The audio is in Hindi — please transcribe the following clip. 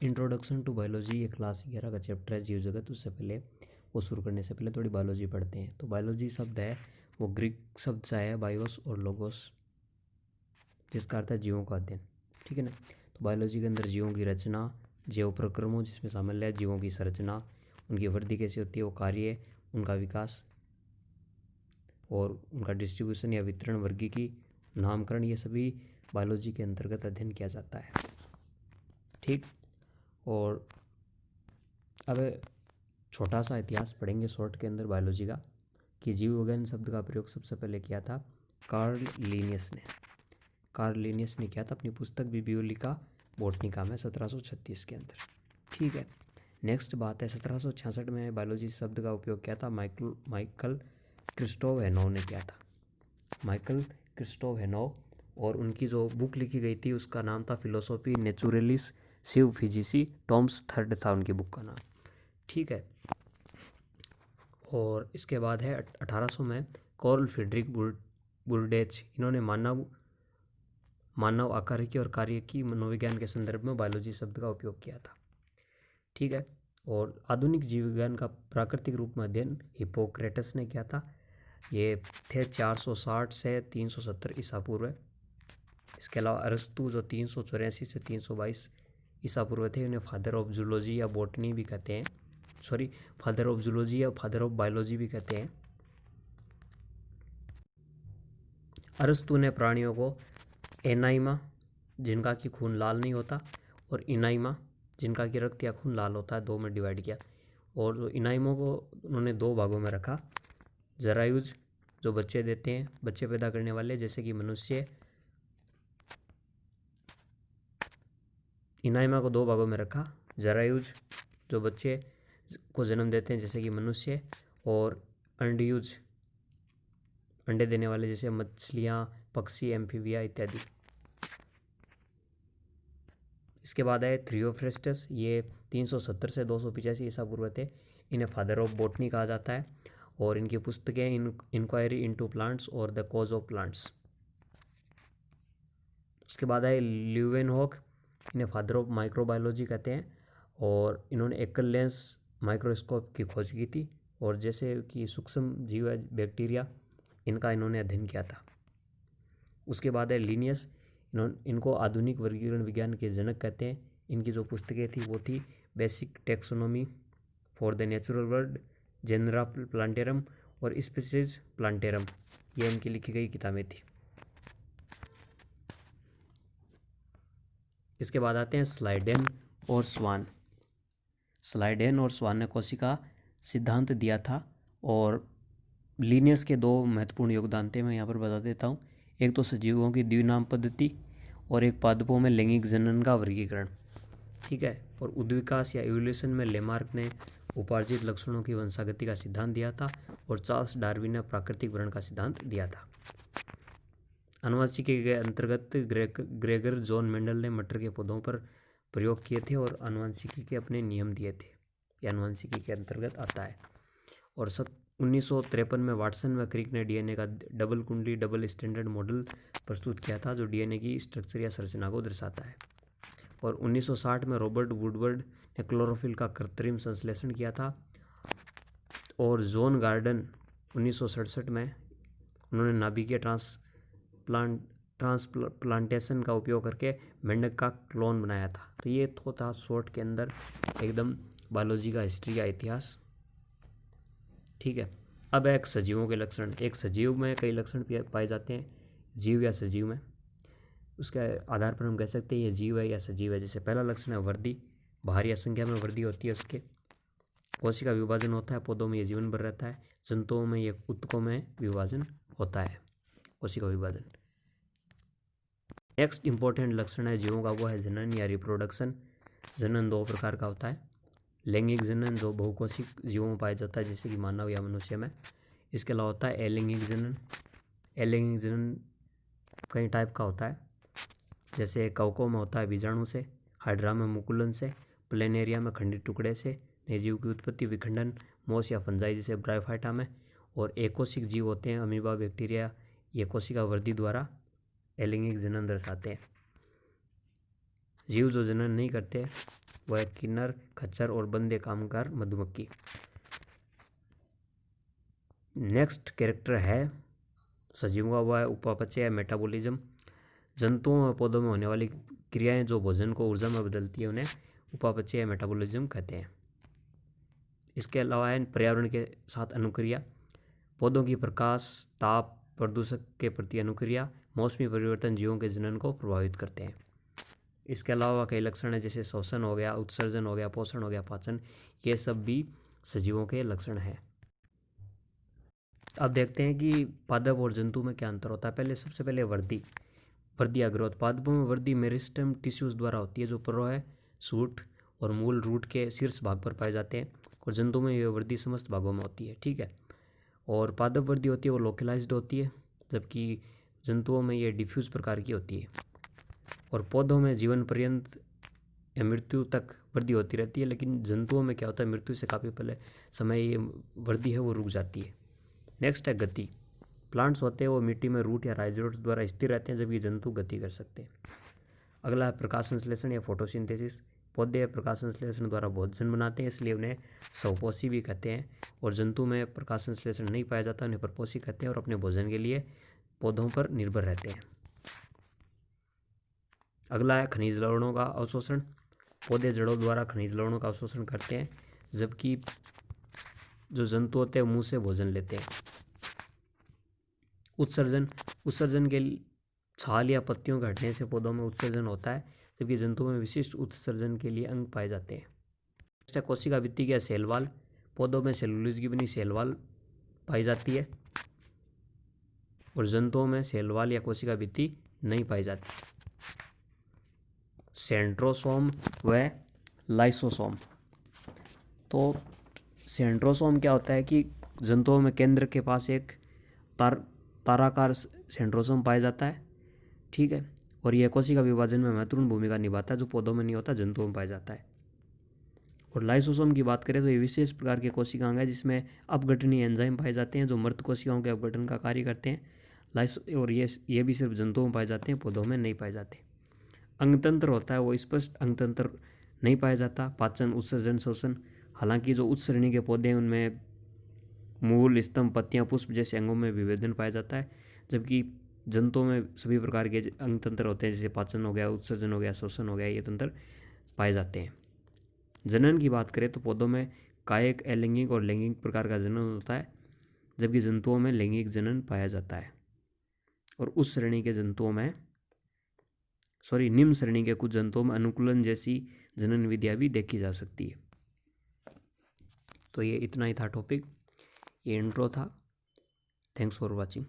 इंट्रोडक्शन टू बायोलॉजी ये क्लास 11 का चैप्टर है जीव जगत। उससे पहले वो शुरू करने से पहले थोड़ी बायोलॉजी पढ़ते हैं। तो बायोलॉजी शब्द है वो ग्रीक शब्द से आया बायोस और लोगोस, जिसका अर्थ है जीवों का अध्ययन। ठीक है ना। तो बायोलॉजी के अंदर जीवों की रचना, जैव प्रक्रमों जिसमें शामिल है, जीवों की संरचना, उनकी वृद्धि कैसे होती है, वो कार्य, उनका विकास और उनका डिस्ट्रीब्यूशन या वितरण, वर्गीकी, नामकरण, ये सभी बायोलॉजी के अंतर्गत अध्ययन किया जाता है। ठीक। और अब छोटा सा इतिहास पढ़ेंगे शॉर्ट के अंदर बायोलॉजी का, कि जीव विज्ञान शब्द का प्रयोग सबसे पहले किया था कार्ल लिनियस ने। कार्ल लिनियस ने किया था अपनी पुस्तक बिब्लियोलिका बॉटनिका में 1736 के अंदर। ठीक है। नेक्स्ट बात है 1766 में बायोलॉजी शब्द का उपयोग किया था माइकल क्रिस्टोफ हेनोव ने किया था। माइकल क्रिस्टोफ हेनोव, और उनकी जो बुक लिखी गई थी उसका नाम था फिलोसोफी नेचुरलिस सिव फिजिसी टॉम्स थर्ड था उनकी बुक का नाम। ठीक है। और इसके बाद है 1800 में कार्ल फ्रीडरिक बुर्डेच, इन्होंने मानव आकार की और कार्य की मनोविज्ञान के संदर्भ में बायोलॉजी शब्द का उपयोग किया था। ठीक है। और आधुनिक जीव विज्ञान का प्राकृतिक रूप में अध्ययन हिप्पोक्रेटस ने किया था। ये थे 460 से 370 ईसा पूर्व। इसके अलावा अरस्तु जो 384 से 322 ईसा पूर्व थे, उन्हें फादर ऑफ जूलॉजी या बॉटनी भी कहते हैं, फादर ऑफ जूलॉजी या फादर ऑफ बायोलॉजी भी कहते हैं। अरस्तु ने प्राणियों को एनाइमा जिनका कि खून लाल नहीं होता और इनाइमा जिनका कि रक्त या खून लाल होता है, दो में डिवाइड किया। और जो इनाइमों को उन्होंने दो भागों में रखा, जरायुज जो बच्चे देते हैं, बच्चे पैदा करने वाले जैसे कि मनुष्य, इनाइमा को दो भागों में रखा, जरायुज जो बच्चे को जन्म देते हैं जैसे कि मनुष्य, और अंडयुज अंडे देने वाले जैसे मछलियाँ, पक्षी, एम्फीबिया इत्यादि। इसके बाद है थ्रियोफ्रेस्टस, ये 370 से 285 ईसा पूर्व थे। इन्हें फादर ऑफ बॉटनी कहा जाता है और इनकी पुस्तकें इंक्वायरी इनटू प्लांट्स और द कॉज ऑफ प्लांट्स। उसके बाद है ल्यूवेनहॉक, इन्हें फादर ऑफ माइक्रोबायोलॉजी कहते हैं और इन्होंने एकल लेंस माइक्रोस्कोप की खोज की थी और जैसे कि सूक्ष्म जीव बैक्टीरिया इनका इन्होंने अध्ययन किया था। उसके बाद है लिनियस, इनको आधुनिक वर्गीकरण विज्ञान के जनक कहते हैं। इनकी जो पुस्तकें थी वो थी basic taxonomy for the natural world, Genera Plantarum और स्पीसीज प्लांटेरम, ये इनकी लिखी गई किताबें थी। इसके बाद आते हैं स्लाइडेन और स्वान। स्लाइडेन और स्वान ने कोशिका सिद्धांत दिया था और लिनियस के दो महत्वपूर्ण योगदान थे, मैं यहाँ पर बता देता हूँ। एक तो सजीवों की द्विनाम पद्धति और एक पादपों में लैंगिक जनन का वर्गीकरण। ठीक है। और उद्विकास या इवोल्यूशन में लेमार्क ने उपार्जित लक्षणों की वंशागति का सिद्धांत दिया था और चार्ल्स डार्विन ने प्राकृतिक वर्ण का सिद्धांत दिया था। आनुवंशिकी के अंतर्गत ग्रेगर जॉन मेंडल ने मटर के पौधों पर प्रयोग किए थे और आनुवंशिकी के अपने नियम दिए थे। ये आनुवंशिकी के अंतर्गत आता है। और 1953 में वाटसन व क्रिक ने डीएनए का डबल कुंडली डबल स्टैंडर्ड मॉडल प्रस्तुत किया था जो डीएनए की स्ट्रक्चर या संरचना को दर्शाता है। और 1960 में रॉबर्ट वुडवर्ड ने क्लोरोफिल का कृत्रिम संश्लेषण किया था। और जॉन गार्डन 1967 में उन्होंने नाभिकीय ट्रांसप्लांटेशन का उपयोग करके मेंढक का क्लोन बनाया था। तो ये तो था शॉर्ट के अंदर एकदम बायोलॉजी का हिस्ट्री का इतिहास। ठीक है। अब एक सजीवों के लक्षण। एक सजीव में कई लक्षण पाए जाते हैं, जीव या सजीव में। उसके आधार पर हम कह सकते हैं ये जीव है या सजीव है। जैसे पहला लक्षण है वृद्धि, बाहर या संख्या में वृद्धि होती है उसके। कोशिका विभाजन होता है, पौधों में ये जीवन भर रहता है, जंतुओं में ये ऊतकों में विभाजन होता है, कोशिका विभाजन। नेक्स्ट इंपॉर्टेंट लक्षण है जीवों का, वो है जनन या रिप्रोडक्शन। जनन दो प्रकार का होता है, लैंगिक जनन जो बहुकोशिक जीवों में पाया जाता है जैसे कि मानव या मनुष्य में। इसके अलावा होता है अलैंगिक जनन। अलैंगिक जनन कई टाइप का होता है, जैसे कवकों में होता है बीजाणु से, हाइड्रा में मुकुलन से, प्लेनेरिया में खंडित टुकड़े से, नए जीव की उत्पत्ति विखंडन, मोस या फंजाई जैसे ब्रायोफाइटा में। और एकोशिक जीव होते हैं अमीबा, बैक्टीरिया, ये कोशिका वृद्धि द्वारा अलैंगिक जनन दर्शाते हैं। जीव जो जनन नहीं करते वह किन्नर, खच्चर और बंदे कामगार मधुमक्खी। नेक्स्ट कैरेक्टर है सजीवों का, वह है उपापचय या मेटाबॉलिज्म। जंतुओं और पौधों में होने वाली क्रियाएं जो भोजन को ऊर्जा में बदलती है उन्हें उपापचय या मेटाबॉलिज्म कहते हैं। इसके अलावा है पर्यावरण के साथ अनुक्रिया, पौधों की प्रकाश, ताप, प्रदूषक के प्रति अनुक्रिया, मौसमी परिवर्तन जीवों के जनन को प्रभावित करते हैं। इसके अलावा कई लक्षण हैं जैसे श्वसन हो गया, उत्सर्जन हो गया, पोषण हो गया, पाचन, ये सब भी सजीवों के लक्षण हैं। अब देखते हैं कि पादप और जंतु में क्या अंतर होता है। सबसे पहले वृद्धि या ग्रोथ। पादपों में वृद्धि मेरिस्टेम टिश्यूज द्वारा होती है जो है सूट और मूल रूट के शीर्ष भाग पर पाए जाते हैं, और जंतु में यह वृद्धि समस्त भागों में होती है। ठीक है। और पादप वृद्धि होती है वो लोकलाइज्ड होती है, जबकि जंतुओं में ये डिफ्यूज प्रकार की होती है। और पौधों में जीवन पर्यंत या मृत्यु तक वृद्धि होती रहती है, लेकिन जंतुओं में क्या होता है मृत्यु से काफ़ी पहले समय ये वृद्धि है वो रुक जाती है। नेक्स्ट है गति। प्लांट्स होते हैं वो मिट्टी में रूट या राइजोट्स द्वारा स्थिर रहते हैं, जबकि जंतु गति कर सकते हैं। अगला है प्रकाश संश्लेषण या फोटोसिंथेसिस। पौधे प्रकाश संश्लेषण द्वारा भोजन बनाते हैं, इसलिए उन्हें स्वपोषी भी कहते हैं। और जंतु में प्रकाश संश्लेषण नहीं पाया जाता, उन्हें परपोषी कहते हैं और अपने भोजन के लिए पौधों पर निर्भर रहते हैं। अगला है खनिज लवणों का अवशोषण। पौधे जड़ों द्वारा खनिज लवणों का अवशोषण करते हैं, जबकि जो जंतु होते हैं मुंह से भोजन लेते हैं। उत्सर्जन के छाल या पत्तियों के हटने से पौधों में उत्सर्जन होता है, जबकि जंतुओं में विशिष्ट उत्सर्जन के लिए अंग पाए जाते हैं। कोशिका भित्ति या सेल वॉल। पौधों में सेलुलोज की बनी सेल वॉल पाई जाती है, और जंतुओं में सेल वॉल या कोशिका भित्ति नहीं पाई जाती। सेंट्रोसोम व लाइसोसोम। तो सेंट्रोसोम क्या होता है कि जंतुओं में केंद्र के पास एक ताराकार सेंट्रोसोम पाया जाता है। ठीक है। और यह कोशिका विभाजन में महत्वपूर्ण भूमिका निभाता है, जो पौधों में नहीं होता, जंतुओं में पाया जाता है। और लाइसोसोम की बात करें तो ये विशेष प्रकार के कोशिकांग है जिसमें अपघटनीय एंजाइम पाए जाते हैं जो मृत कोशिकाओं के अपघटन का कार्य करते हैं। और ये भी सिर्फ जंतुओं में पाए जाते हैं, पौधों में नहीं पाए जाते। अंगतंत्र होता है वो स्पष्ट अंगतंत्र नहीं पाया जाता। पाचन, उत्सर्जन, श्वसन। हालांकि जो उच्च श्रेणी के पौधे हैं उनमें मूल, स्तंभ, पत्तियां, पुष्प जैसे अंगों में विभेदन पाया जाता है, जबकि जंतुओं में सभी प्रकार के अंगतंत्र होते हैं, जैसे पाचन हो गया, उत्सर्जन हो गया, श्वसन हो गया, ये तंत्र पाए जाते हैं। जनन की बात करें तो पौधों में कायिक, अलैंगिक और लैंगिक प्रकार का जनन होता है, जबकि जंतुओं में लैंगिक जनन पाया जाता है। और उस श्रेणी के जंतुओं में निम्न श्रेणी के कुछ जंतुओं में अनुकूलन जैसी जनन विधियां भी देखी जा सकती है। तो ये इतना ही था टॉपिक, ये इंट्रो था। Thanks for watching.